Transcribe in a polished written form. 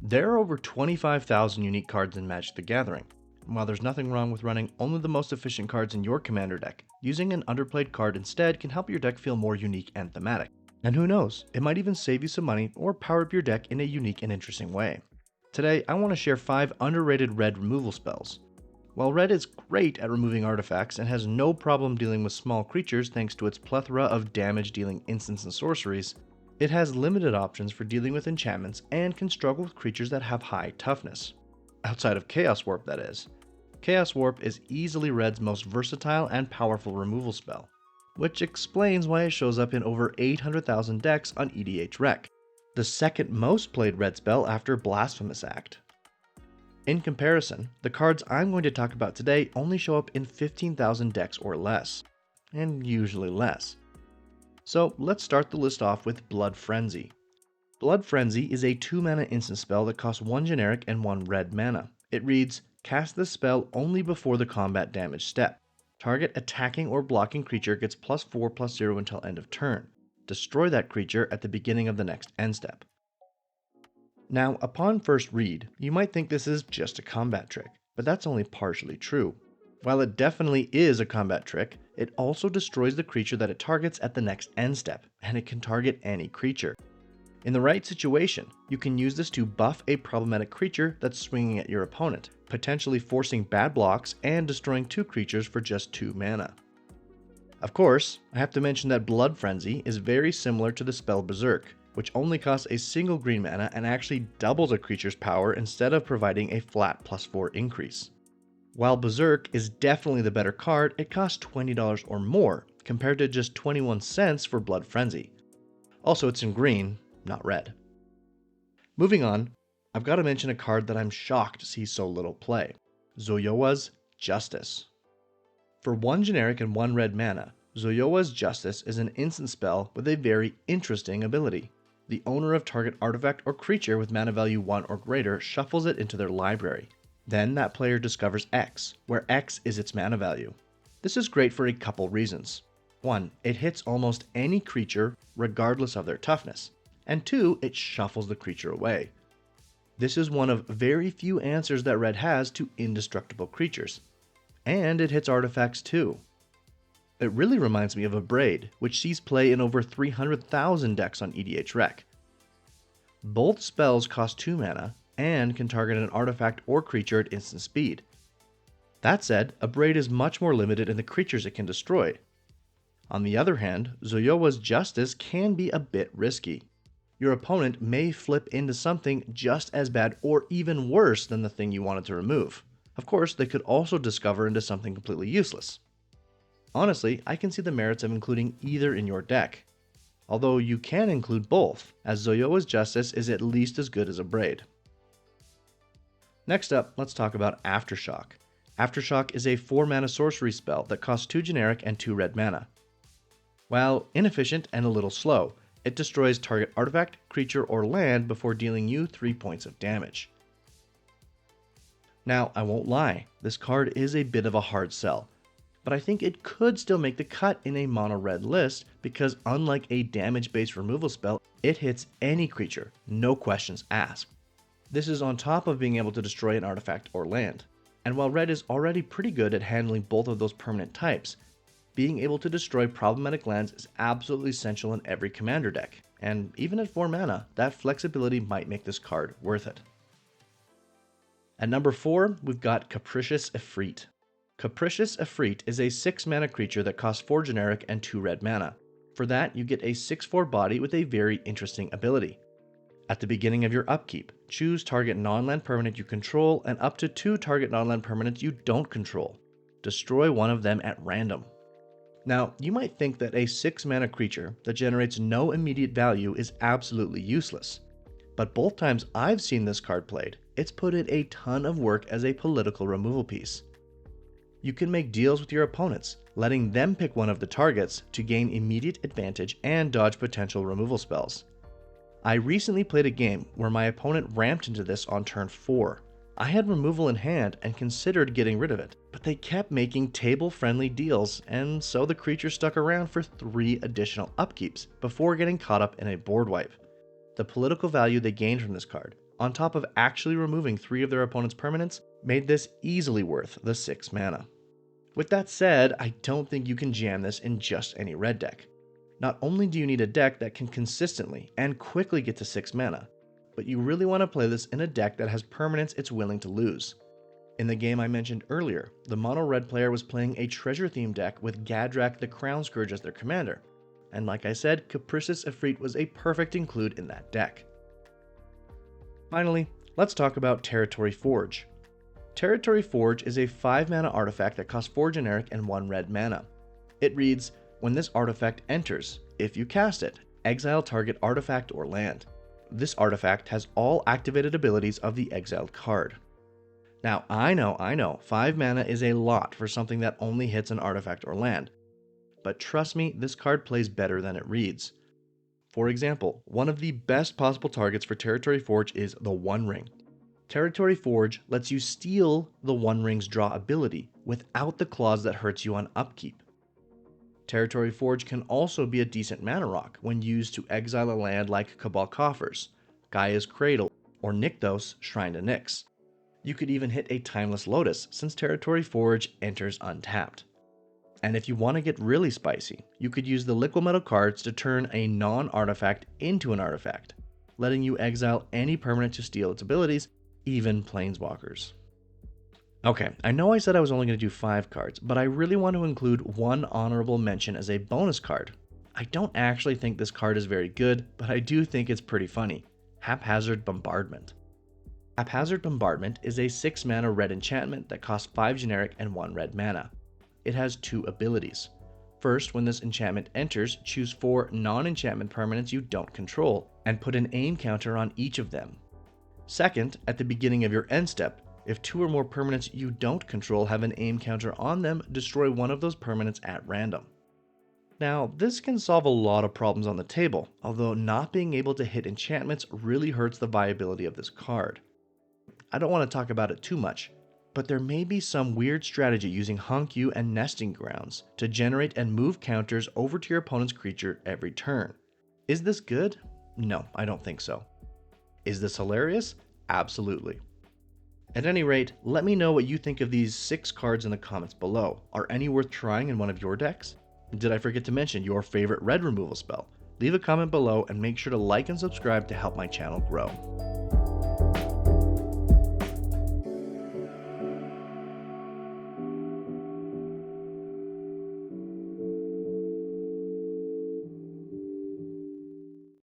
There are over 25,000 unique cards in Magic the Gathering. While there's nothing wrong with running only the most efficient cards in your commander deck, using an underplayed card instead can help your deck feel more unique and thematic. And who knows, it might even save you some money or power up your deck in a unique and interesting way. Today, I want to share 5 underrated red removal spells. While red is great at removing artifacts and has no problem dealing with small creatures thanks to its plethora of damage-dealing instants and sorceries, it has limited options for dealing with enchantments and can struggle with creatures that have high toughness. Outside of Chaos Warp, that is. Chaos Warp is easily red's most versatile and powerful removal spell, which explains why it shows up in over 800,000 decks on EDH Rec, the second most played red spell after Blasphemous Act. In comparison, the cards I'm going to talk about today only show up in 15,000 decks or less, and usually less. So let's start the list off with Blood Frenzy. Blood Frenzy is a 2-mana instant spell that costs 1 generic and 1 red mana. It reads, cast this spell only before the combat damage step. Target attacking or blocking creature gets +4/+0 until end of turn. Destroy that creature at the beginning of the next end step. Now, upon first read, you might think this is just a combat trick, but that's only partially true. While it definitely is a combat trick, it also destroys the creature that it targets at the next end step, and it can target any creature. In the right situation, you can use this to buff a problematic creature that's swinging at your opponent, potentially forcing bad blocks and destroying 2 creatures for just 2 mana. Of course, I have to mention that Blood Frenzy is very similar to the spell Berserk, which only costs a single green mana and actually doubles a creature's power instead of providing a flat +4 increase. While Berserk is definitely the better card, it costs $20 or more, compared to just 21 cents for Blood Frenzy. Also, it's in green, not red. Moving on, I've got to mention a card that I'm shocked to see so little play, Zoyowa's Justice. For 1 generic and 1 red mana, Zoyowa's Justice is an instant spell with a very interesting ability. The owner of target artifact or creature with mana value 1 or greater shuffles it into their library. Then that player discovers X, where X is its mana value. This is great for a couple reasons. 1, it hits almost any creature regardless of their toughness. And 2, it shuffles the creature away. This is one of very few answers that red has to indestructible creatures. And it hits artifacts too. It really reminds me of a Braid, which sees play in over 300,000 decks on EDH Rec. Both spells cost 2 mana, and can target an artifact or creature at instant speed. That said, a Braid is much more limited in the creatures it can destroy. On the other hand, Zoyowa's Justice can be a bit risky. Your opponent may flip into something just as bad or even worse than the thing you wanted to remove. Of course, they could also discover into something completely useless. Honestly, I can see the merits of including either in your deck. Although you can include both, as Zoyowa's Justice is at least as good as a Braid. Next up, let's talk about Aftershock. Aftershock is a 4-mana sorcery spell that costs 2 generic and 2 red mana. While inefficient and a little slow, it destroys target artifact, creature, or land before dealing you 3 points of damage. Now, I won't lie, this card is a bit of a hard sell, but I think it could still make the cut in a mono-red list because unlike a damage-based removal spell, it hits any creature, no questions asked. This is on top of being able to destroy an artifact or land. And while red is already pretty good at handling both of those permanent types, being able to destroy problematic lands is absolutely essential in every commander deck, and even at 4 mana, that flexibility might make this card worth it. At number 4, we've got Capricious Efreet. Capricious Efreet is a 6-mana creature that costs 4 generic and 2 red mana. For that, you get a 6/4 body with a very interesting ability. At the beginning of your upkeep, choose target non-land permanent you control and up to 2 target non-land permanents you don't control. Destroy one of them at random. Now, you might think that a 6-mana creature that generates no immediate value is absolutely useless. But both times I've seen this card played, it's put in a ton of work as a political removal piece. You can make deals with your opponents, letting them pick one of the targets to gain immediate advantage and dodge potential removal spells. I recently played a game where my opponent ramped into this on turn 4. I had removal in hand and considered getting rid of it, but they kept making table-friendly deals, and so the creature stuck around for 3 additional upkeeps before getting caught up in a board wipe. The political value they gained from this card on top of actually removing 3 of their opponent's permanents, made this easily worth the 6 mana. With that said, I don't think you can jam this in just any red deck. Not only do you need a deck that can consistently and quickly get to 6 mana, but you really want to play this in a deck that has permanents it's willing to lose. In the game I mentioned earlier, the mono red player was playing a treasure themed deck with Gadrak the Crown Scourge as their commander, and like I said, Capricious Efreet was a perfect include in that deck. Finally, let's talk about Territory Forge. Territory Forge is a 5 mana artifact that costs 4 generic and 1 red mana. It reads, when this artifact enters, if you cast it, exile target artifact or land. This artifact has all activated abilities of the exiled card. Now, I know, 5 mana is a lot for something that only hits an artifact or land. But trust me, this card plays better than it reads. For example, one of the best possible targets for Territory Forge is the One Ring. Territory Forge lets you steal the One Ring's draw ability without the clause that hurts you on upkeep. Territory Forge can also be a decent mana rock when used to exile a land like Cabal Coffers, Gaia's Cradle, or Nykthos Shrine to Nyx. You could even hit a Timeless Lotus since Territory Forge enters untapped. And if you want to get really spicy, you could use the Liquid Metal cards to turn a non-artifact into an artifact, letting you exile any permanent to steal its abilities, even Planeswalkers. Okay, I know I said I was only going to do 5 cards, but I really want to include one honorable mention as a bonus card. I don't actually think this card is very good, but I do think it's pretty funny. Haphazard Bombardment. Haphazard Bombardment is a 6 mana red enchantment that costs 5 generic and 1 red mana. It has 2 abilities. First, when this enchantment enters, choose 4 non-enchantment permanents you don't control, and put an aim counter on each of them. Second, at the beginning of your end step, if 2 or more permanents you don't control have an aim counter on them, destroy one of those permanents at random. Now, this can solve a lot of problems on the table, although not being able to hit enchantments really hurts the viability of this card. I don't want to talk about it too much, but there may be some weird strategy using Hunk-You and Nesting Grounds to generate and move counters over to your opponent's creature every turn. Is this good? No, I don't think so. Is this hilarious? Absolutely. At any rate, let me know what you think of these 6 cards in the comments below. Are any worth trying in one of your decks? Did I forget to mention your favorite red removal spell? Leave a comment below and make sure to like and subscribe to help my channel grow.